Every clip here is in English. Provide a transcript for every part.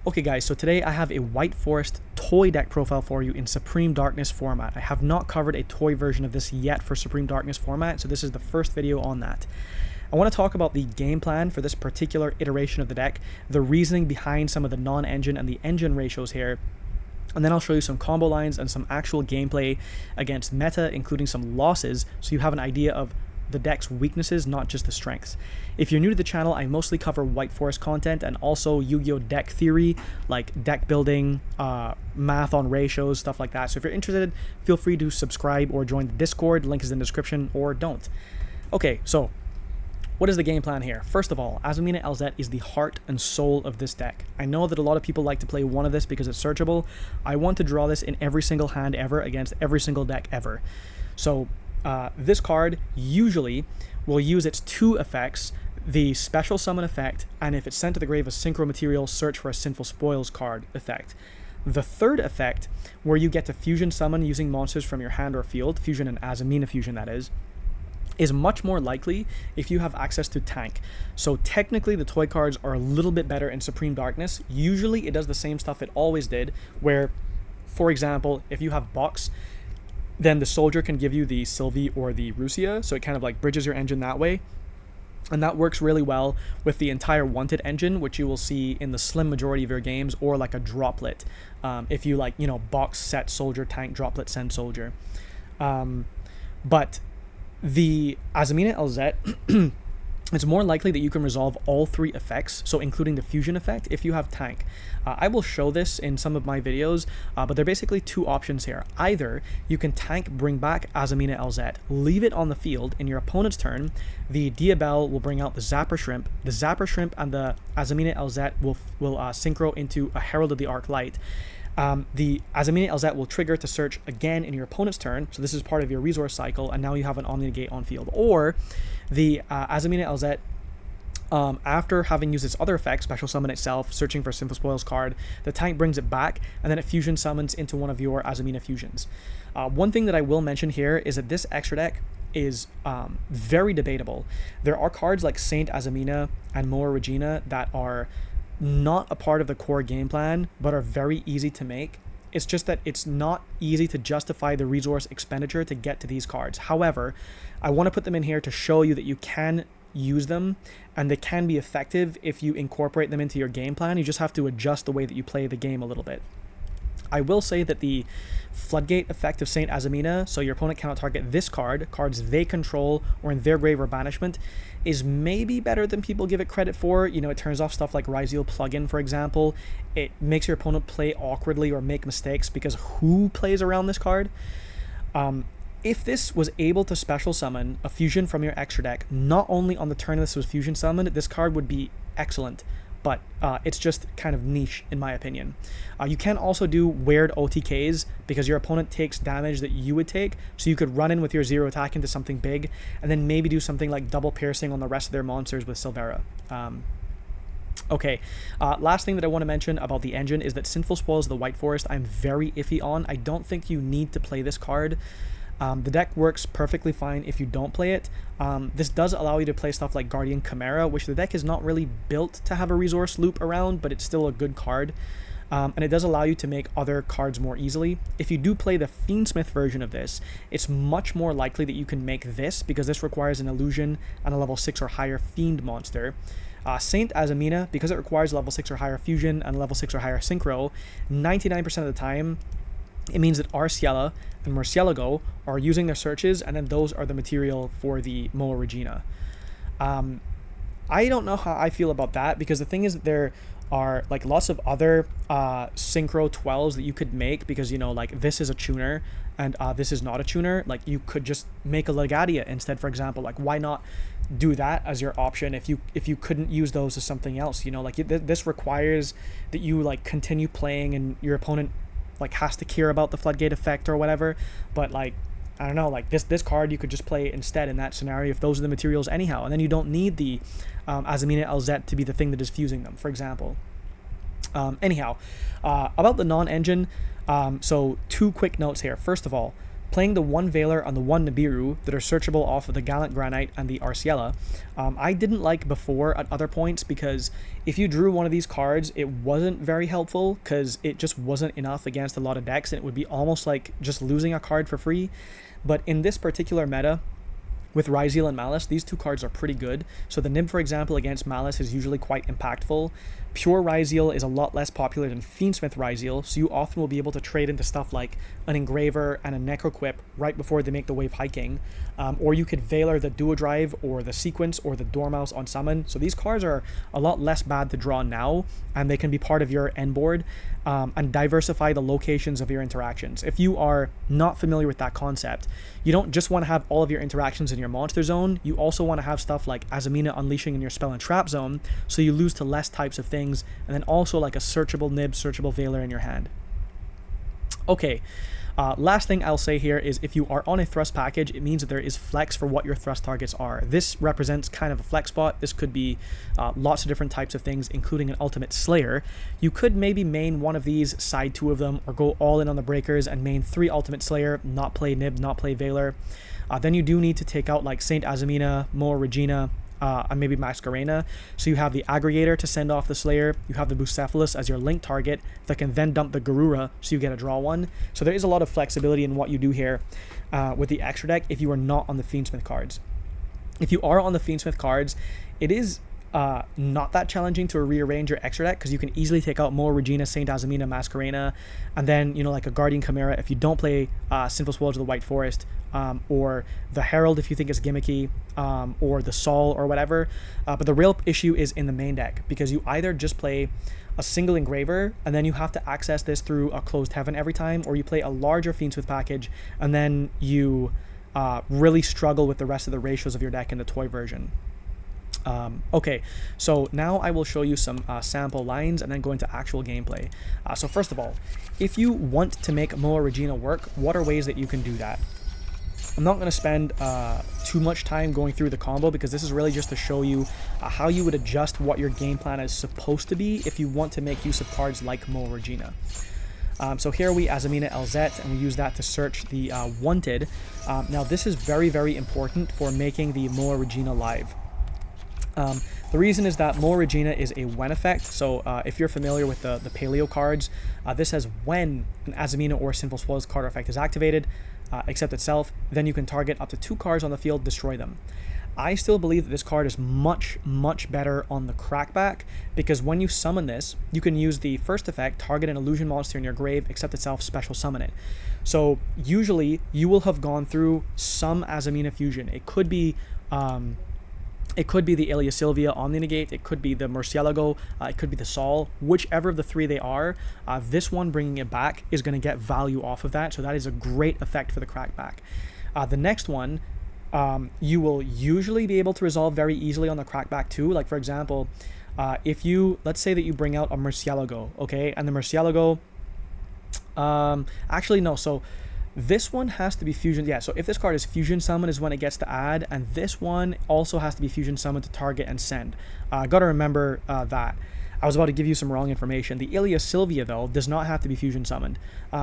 Okay guys, so today I have a White Forest toy deck profile for you in Supreme Darkness format. I have not covered a toy version of this yet for Supreme Darkness format, so this is the first video on that. I want to talk about the game plan for this particular iteration of the deck, the reasoning behind some of the non-engine and the engine ratios here, and then I'll show you some combo lines and some actual gameplay against meta, including some losses, so you have an idea of the deck's weaknesses, not just the strengths. If you're new to the channel, I mostly cover White Forest content and also Yu-Gi-Oh! Deck theory, like deck building, math on ratios, stuff like that. So if you're interested, feel free to subscribe or join the Discord. Link is in the description, or don't. Okay, so what is the game plan here? First of all, AZette is the heart and soul of this deck. I know that a lot of people like to play one of this because it's searchable. I want to draw this in every single hand ever against every single deck ever. So this card usually will use its two effects, the special summon effect, and if it's sent to the grave, a synchro material search for a Sinful Spoils card effect. The third effect, where you get to fusion summon using monsters from your hand or field, fusion and Azamina fusion that is much more likely if you have access to tank. So technically the toy cards are a little bit better in Supreme Darkness. Usually it does the same stuff it always did, where, for example, if you have box, then the soldier can give you the Sylvie or the Rusia, so it kind of like bridges your engine that way. And that works really well with the entire wanted engine, which you will see in the slim majority of your games, or like a droplet. If you like, box, set, soldier, tank, droplet, send, soldier. But the AZette, it's more likely that you can resolve all three effects, so including the fusion effect, if you have tank. I will show this in some of my videos, but there are basically two options here. Either you can tank, bring back AZette, leave it on the field. In your opponent's turn, the Diabell will bring out the Zapper Shrimp. The Zapper Shrimp and the AZette will synchro into a Herald of the Arc Light. The AZette will trigger to search again in your opponent's turn, so this is part of your resource cycle, and now you have an Omni Negate on field. Or the AZette, after having used its other effect, special summon itself, searching for Sinful Spoils card, the tank brings it back, and then it fusion summons into one of your Azamina fusions. One thing that I will mention here is that this extra deck is very debatable. There are cards like Saint Azamina and Moa Regina that are not a part of the core game plan, but are very easy to make. It's just that it's not easy to justify the resource expenditure to get to these cards. However, I want to put them in here to show you that you can use them, and they can be effective if you incorporate them into your game plan. You just have to adjust the way that you play the game a little bit. I will say that the Floodgate effect of Saint Azamina, so your opponent cannot target this card, cards they control or in their grave or banishment, is maybe better than people give it credit for. It turns off stuff like Ryzeal plugin, for example. It makes your opponent play awkwardly or make mistakes because who plays around this card? If this was able to special summon a fusion from your extra deck, not only on the turn this was fusion summoned, this card would be excellent. But it's just kind of niche in my opinion. You can also do weird OTKs because your opponent takes damage that you would take, so you could run in with your zero attack into something big, and then maybe do something like double piercing on the rest of their monsters with Silvera. Okay, last thing that I want to mention about the engine is that Sinful Spoils the White Forest I'm very iffy on. I don't think you need to play this card. The deck works perfectly fine if you don't play it. This does allow you to play stuff like Guardian Chimera, which the deck is not really built to have a resource loop around, but it's still a good card. And it does allow you to make other cards more easily. If you do play the Fiendsmith version of this, it's much more likely that you can make this, because this requires an illusion and a level 6 or higher Fiend monster. Saint Azamina, because it requires level 6 or higher fusion and level 6 or higher synchro, 99% of the time, it means that Arciela and Murcielago are using their searches, and then those are the material for the Moa Regina. I don't know how I feel about that, because the thing is that there are like lots of other synchro 12s that you could make, because like this is a tuner and this is not a tuner. Like you could just make a Legadia instead, for example. Like why not do that as your option if you couldn't use those as something else? Like this requires that you like continue playing and your opponent like has to care about the Floodgate effect or whatever. But like I don't know, like this card you could just play instead in that scenario if those are the materials anyhow, and then you don't need the AZette to be the thing that is fusing them, for example. Anyhow, about the non-engine, so two quick notes here. First of all, playing the 1 Veiler on the 1 Nibiru that are searchable off of the Gallant Granite and the Arciela, I didn't like before at other points, because if you drew one of these cards, it wasn't very helpful because it just wasn't enough against a lot of decks, and it would be almost like just losing a card for free. But in this particular meta, with Ryzeal and Malice, these 2 cards are pretty good. So the Nib, for example, against Malice is usually quite impactful. Pure Ryzeal is a lot less popular than Fiendsmith Ryzeal, so you often will be able to trade into stuff like an Engraver and a Necroquip right before they make the wave hiking. Or you could Veiler the Duodrive or the Sequence or the Dormouse on summon. So these cards are a lot less bad to draw now, and they can be part of your end board and diversify the locations of your interactions. If you are not familiar with that concept, you don't just want to have all of your interactions in your monster zone, you also want to have stuff like Azamina unleashing in your spell and trap zone, so you lose to less types of things, and then also like a searchable Nib, searchable Veiler in your hand. Okay, last thing I'll say here is if you are on a thrust package, it means that there is flex for what your thrust targets are. This represents kind of a flex spot. This could be lots of different types of things, including an Ultimate Slayer. You could maybe main one of these, side 2 of them, or go all in on the breakers and main 3 Ultimate Slayer, not play Nib, not play Veiler. Then you do need to take out like Saint Azamina, Moa Regina, and maybe Masquerena. So you have the Aggregator to send off the Slayer, you have the Bucephalus as your link target that can then dump the Garura so you get a draw 1. So there is a lot of flexibility in what you do here with the extra deck if you are not on the Fiendsmith cards. If you are on the Fiendsmith cards, it is not that challenging to rearrange your extra deck, because you can easily take out Moa Regina, Saint Azamina, Masquerena, and then, you know, like a Guardian Chimera if you don't play Sinful Spoils of the White Forest, or the Herald if you think it's gimmicky, or the Sol or whatever. But the real issue is in the main deck, because you either just play a single Engraver and then you have to access this through a Closed Heaven every time, or you play a larger Fiendsmith package and then you really struggle with the rest of the ratios of your deck in the toy version. Okay, so now I will show you some sample lines and then go into actual gameplay. So first of all, if you want to make Moa Regina work, what are ways that you can do that? I'm not going to spend too much time going through the combo, because this is really just to show you how you would adjust what your game plan is supposed to be if you want to make use of cards like Moa Regina. So here we Azamina AZette, and we use that to search the Wanted. Now this is very, very important for making the Moa Regina live. The reason is that Moa Regina is a when effect, so if you're familiar with the Paleo cards, this says when an Azamina or Sinful Spoils card effect is activated, except itself, then you can target up to 2 cards on the field, destroy them. I still believe that this card is much, much better on the Crackback, because when you summon this, you can use the first effect, target an illusion monster in your grave, except itself, special summon it. So usually you will have gone through some Azamina fusion. It could be the Ilia Sylvia Omni Negate, it could be the Murcielago, it could be the Sol, whichever of the 3 they are. This one, bringing it back, is going to get value off of that, so that is a great effect for the Crackback. The next one, you will usually be able to resolve very easily on the Crackback too. Like for example, if you, let's say that you bring out a Murcielago, okay, and the Murcielago, actually no, so this one has to be fusion. Yeah, so if this card is fusion summon is when it gets to add, and this one also has to be fusion summon to target and send. Gotta remember that. I was about to give you some wrong information. The Ilia Sylvia, though, does not have to be fusion summoned.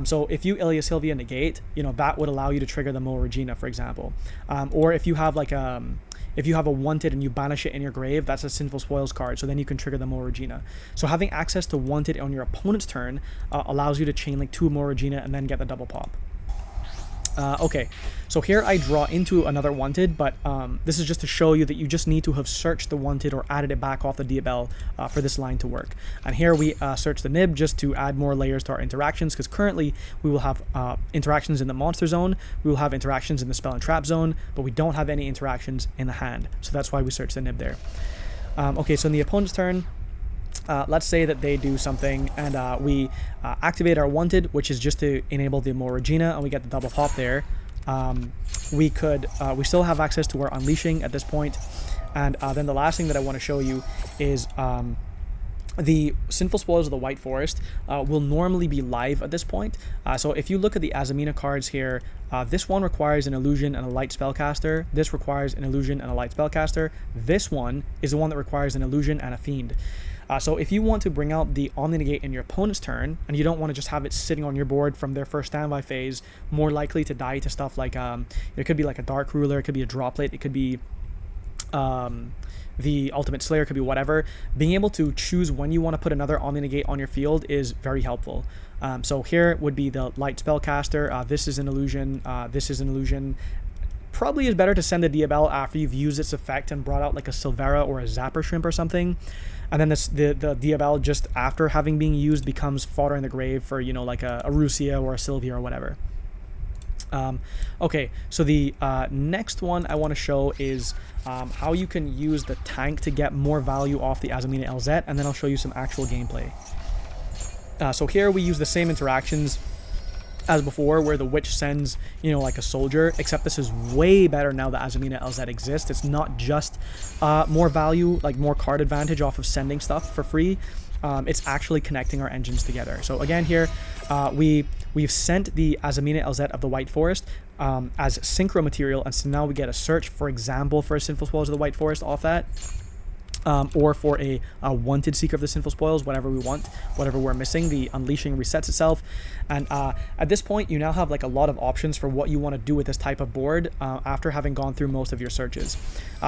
So if you Ilia Sylvia negate, you know, that would allow you to trigger the Moa Regina, for example. Or if you have like if you have a Wanted and you banish it in your grave, that's a Sinful Spoils card, so then you can trigger the Moa Regina. So having access to Wanted on your opponent's turn allows you to chain like 2 Moa Regina and then get the double pop. Okay, so here I draw into another Wanted, but this is just to show you that you just need to have searched the Wanted or added it back off the Diabel for this line to work. And here we search the Nib just to add more layers to our interactions, because currently we will have interactions in the monster zone, we will have interactions in the spell and trap zone, but we don't have any interactions in the hand. So that's why we search the Nib there. Okay, so in the opponent's turn, let's say that they do something and we activate our Wanted, which is just to enable the Moa Regina, and we get the double pop there. We still have access to our Unleashing at this point. And then the last thing that I want to show you is the Sinful Spoils of the White Forest will normally be live at this point. So if you look at the Azamina cards here, this one requires an illusion and a light spellcaster. This requires an illusion and a light spellcaster. This one is the one that requires an illusion and a fiend. So if you want to bring out the Omni Negate in your opponent's turn, and you don't want to just have it sitting on your board from their first standby phase, more likely to die to stuff like, it could be like a Dark Ruler, it could be a Droplet, it could be the Ultimate Slayer, could be whatever. Being able to choose when you want to put another Omni Negate on your field is very helpful. So here would be the Light Spellcaster. This is an illusion. This is an illusion. Probably is better to send the Diabell after you've used its effect and brought out like a Silvera or a Zapper Shrimp or something. And then the Diabell, just after having been used, becomes fodder in the grave for, you know, like a Rusia or a Sylvia or whatever. Okay, so the next one I want to show is how you can use the tank to get more value off the Azamina LZette, and then I'll show you some actual gameplay. So here we use the same interactions as before, where the Witch sends, you know, like a soldier, except this is way better now that Azamina LZette exists. It's not just more value, like more card advantage off of sending stuff for free. It's actually connecting our engines together. So again here, we've sent the Azamina LZette of the White Forest as synchro material, and so now we get a search, for example, for a Sinful Spoils of the White Forest off that. Or for a wanted Seeker of the Sinful Spoils, whatever we want, whatever we're missing. The Unleashing resets itself, and at this point you now have like a lot of options for what you want to do with this type of board after having gone through most of your searches.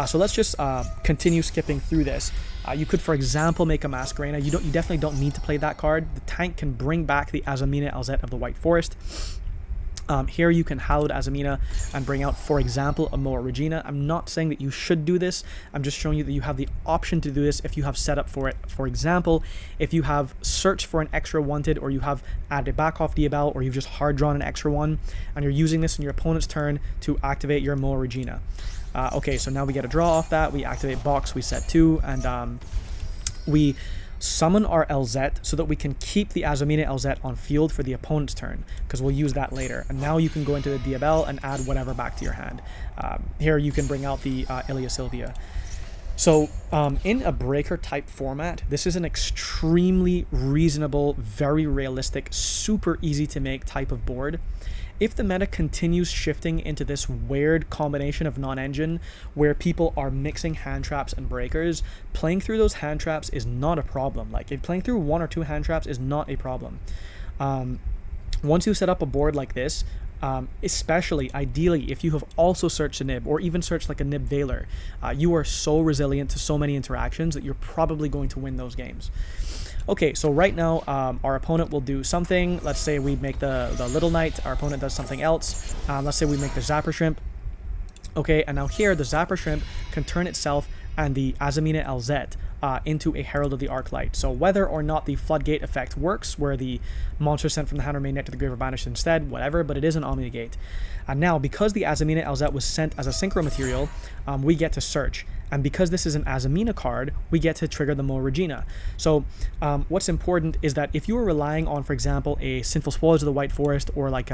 So let's just continue skipping through this. You could, for example, make a Masquerena. You definitely don't need to play that card. The tank can bring back the Azamina LZette of the White Forest. Here you can Hallowed Azamina and bring out, for example, a Moa Regina. I'm not saying that you should do this. I'm just showing you that you have the option to do this if you have set up for it. For example, if you have searched for an extra wanted, or you have added a back off Diabell, or you've just hard drawn an extra one, and you're using this in your opponent's turn to activate your Moa Regina. Okay, so now we get a draw off that. We activate box, we set 2, and we summon our LZette so that we can keep the Azamina LZette on field for the opponent's turn, because we'll use that later. And now you can go into the Diabell and add whatever back to your hand. Here you can bring out the Ilia Sylvia. So in a breaker type format, this is an extremely reasonable, very realistic, super easy to make type of board. If the meta continues shifting into this weird combination of non-engine where people are mixing hand traps and breakers, playing through those hand traps is not a problem. Like, if playing through 1 or 2 hand traps is not a problem. Once you set up a board like this, especially ideally if you have also searched a nib, or even searched like a nib Veiler, you are so resilient to so many interactions that you're probably going to win those games. Okay, so right now our opponent will do something. Let's say we make the Little Knight, our opponent does something else. Let's say we make the Zapper Shrimp. Okay, and now here the Zapper Shrimp can turn itself and the Azamina LZette into a Herald of the Arc Light. So whether or not the Floodgate effect works, where the monster sent from the hand or main deck to the grave or banished instead, whatever, but it is an Omni Negate. And now, because the Azamina LZette was sent as a synchro material, we get to search. And because this is an Azamina card, we get to trigger the Moa Regina. So what's important is that if you are relying on, for example, a Sinful Spoils of the White Forest, or like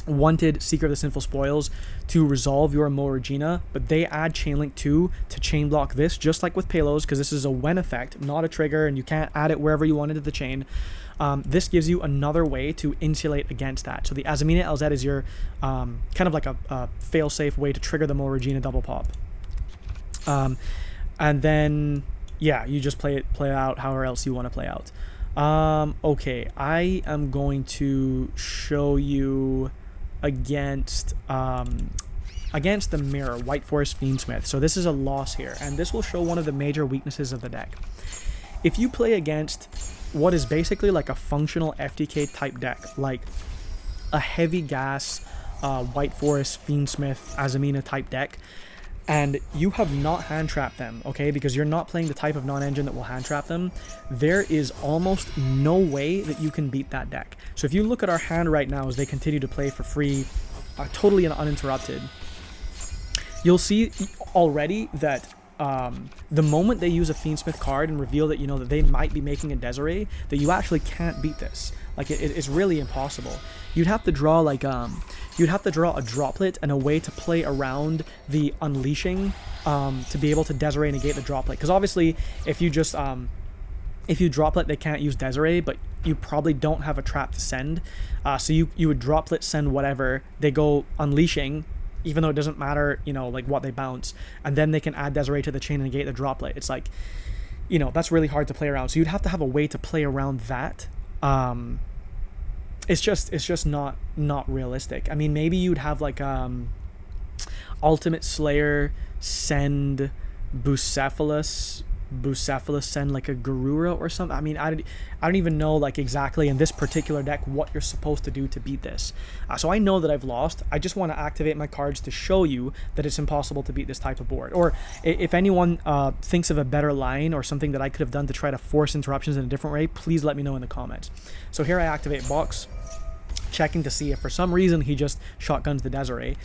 wanted Seeker of the Sinful Spoils to resolve your Moa Regina, but they add Chainlink 2 to chain block this, just like with Palos, because this is a when effect, not a trigger, and you can't add it wherever you want into the chain. This gives you another way to insulate against that. So the Azamina LZette is your kind of like a fail-safe way to trigger the Moa Regina double pop. And then, yeah, you just play it out however else you want to play out. Okay, I am going to show you against the mirror, White Forest Fiendsmith. So this is a loss here, and this will show one of the major weaknesses of the deck. If you play against what is basically like a functional FTK type deck, like a heavy gas White Forest Fiendsmith Azamina type deck, and you have not hand trapped them, okay, because you're not playing the type of non-engine that will hand trap them, there is almost no way that you can beat that deck. So if you look at our hand right now as they continue to play for free, totally uninterrupted, you'll see already that the moment they use a Fiendsmith card and reveal that, you know, that they might be making a Desiree, that you actually can't beat this. Like, it's really impossible. You'd have to draw like you'd have to draw a Droplet and a way to play around the Unleashing to be able to Desiree negate the Droplet. Because obviously, if you just if you Droplet, they can't use Desiree, but you probably don't have a trap to send. So you would Droplet send whatever, they go Unleashing, even though it doesn't matter, you know, like what they bounce, and then they can add Desiree to the chain and negate the Droplet. It's like, you know, that's really hard to play around. So you'd have to have a way to play around that. It's just not realistic. I mean, maybe you'd have like Ultimate Slayer send Bucephalus send like a Garura or something. I mean, I don't even know like exactly in this particular deck what you're supposed to do to beat this. So I know that I've lost. I just want to activate my cards to show you that it's impossible to beat this type of board. Or if anyone thinks of a better line or something that I could have done to try to force interruptions in a different way, please let me know in the comments. So here I activate Box, checking to see if for some reason he just shotguns the Desiree.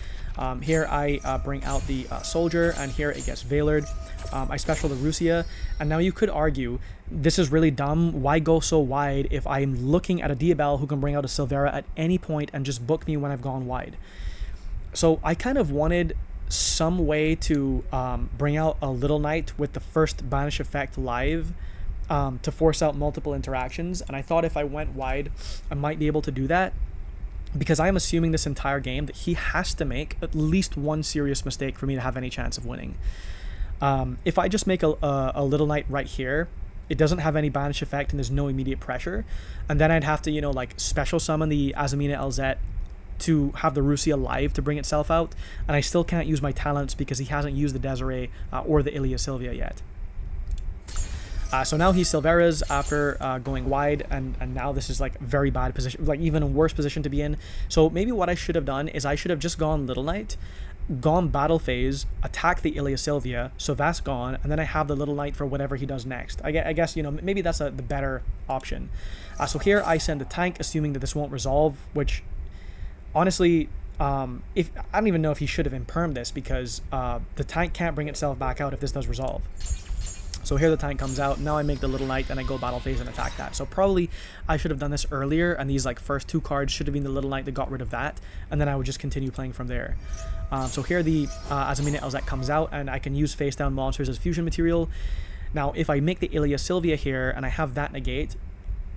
Here I bring out the Soldier, and here it gets Veilered. I special the Rusia, and now you could argue this is really dumb. Why go so wide if I'm looking at a Diabell who can bring out a Silvera at any point and just book me when I've gone wide? So I kind of wanted some way to bring out a Little Knight with the first Banish effect live to force out multiple interactions, and I thought if I went wide I might be able to do that, because I am assuming this entire game that he has to make at least one serious mistake for me to have any chance of winning. If I just make a Little Knight right here, it doesn't have any banish effect and there's no immediate pressure, and then I'd have to, you know, like special summon the AZette to have the Rusia live to bring itself out, and I still can't use my talents because he hasn't used the Desiree or the Ilia Sylvia yet. So now he's Silvera's after going wide, and now this is like very bad position, like even a worse position to be in. So maybe what I should have done is I should have just gone Little Knight, gone Battle Phase, attack the Ilia Sylvia, so that's gone, and then I have the Little Knight for whatever he does next. I guess, you know, maybe that's the better option. So here I send the tank, assuming that this won't resolve, which honestly, if I don't even know if he should have impermed this, because the tank can't bring itself back out if this does resolve. So here the tank comes out. Now I make the Little Knight and I go Battle Phase and attack that. So probably I should have done this earlier, and these like first two cards should have been the Little Knight that got rid of that, and then I would just continue playing from there. So here the AZette comes out, and I can use face down monsters as fusion material. Now if I make the Ilia Sylvia here and I have that negate,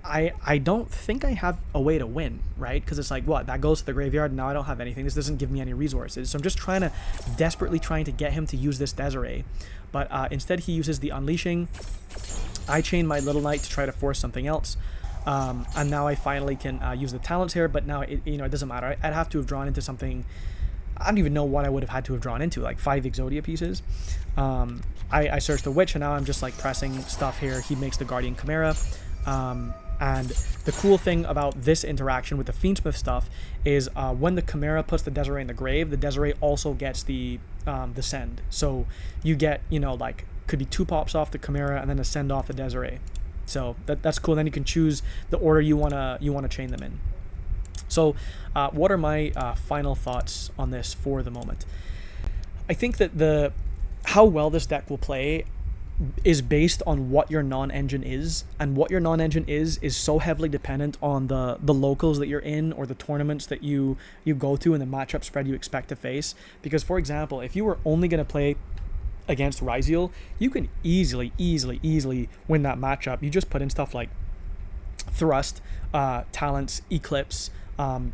I don't think I have a way to win, right? Because it's like, what, that goes to the graveyard, and now I don't have anything. This doesn't give me any resources. So I'm just desperately trying to get him to use this Desiree. But instead he uses the Unleashing. I chain my Little Knight to try to force something else. And now I finally can use the talents here, but now it doesn't matter. I'd have to have drawn into something. I don't even know what I would have had to have drawn into, like 5 Exodia pieces. I searched the Witch, and now I'm just like pressing stuff here. He makes the Guardian Chimera. And the cool thing about this interaction with the Fiendsmith stuff is when the Chimera puts the Desiree in the grave, the Desiree also gets the send. So you get, like, could be 2 pops off the Chimera and then a send off the Desiree. So that's cool. Then you can choose the order you wanna chain them in. So what are my final thoughts on this for the moment? I think that how well this deck will play is based on what your non-engine is, and what your non-engine is so heavily dependent on the locals that you're in, or the tournaments that you go to, and the matchup spread you expect to face. Because, for example, if you were only going to play against Ryziel, you can easily win that matchup. You just put in stuff like Thrust, Talents, Eclipse,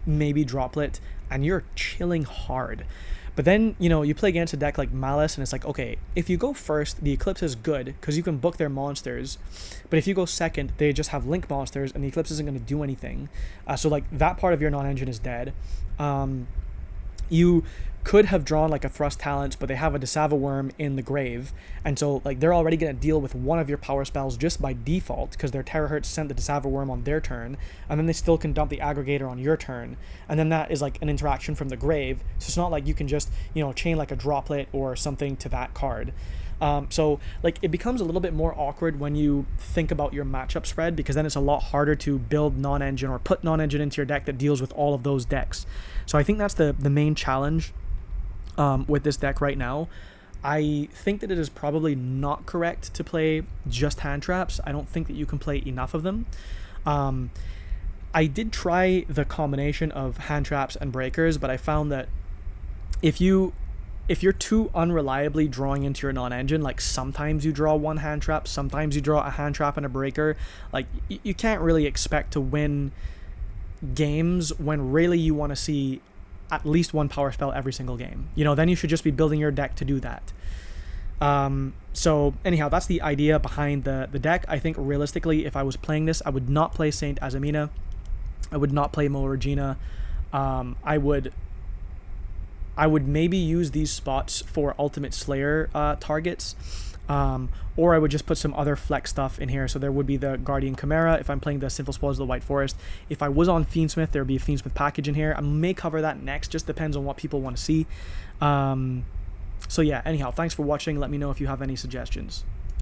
maybe Droplet, and you're chilling hard. But then, you play against a deck like Malice, and it's like, okay, if you go first, the Eclipse is good because you can book their monsters. But if you go second, they just have Link monsters, and the Eclipse isn't going to do anything. So, like, that part of your non-engine is dead. You could have drawn, like, a Thrust Talents, but they have a Desava Worm in the grave. And so, like, they're already going to deal with one of your power spells just by default because their Terahertz sent the Desava Worm on their turn. And then they still can dump the Aggregator on your turn. And then that is, like, an interaction from the grave. So it's not like you can just, chain, like, a Droplet or something to that card. So, like, it becomes a little bit more awkward when you think about your matchup spread, because then it's a lot harder to build non-engine or put non-engine into your deck that deals with all of those decks. So I think that's the main challenge with this deck right now. I think that it is probably not correct to play just hand traps. I don't think that you can play enough of them. I did try the combination of hand traps and breakers, but I found that if you're too unreliably drawing into your non-engine, like sometimes you draw one hand trap, sometimes you draw a hand trap and a breaker, like you can't really expect to win games when really you want to see at least one power spell every single game. Then you should just be building your deck to do that. So anyhow, that's the idea behind the deck. I think realistically, if I was playing this, I would not play Saint Azamina. I would not play Moa Regina. I would maybe use these spots for Ultimate Slayer targets. Or I would just put some other flex stuff in here. So there would be the Guardian Chimera if I'm playing the Sinful Spoils of the White Forest. If I was on Fiendsmith, there would be a Fiendsmith package in here. I may cover that next, just depends on what people want to see. So yeah, anyhow, thanks for watching. Let me know if you have any suggestions.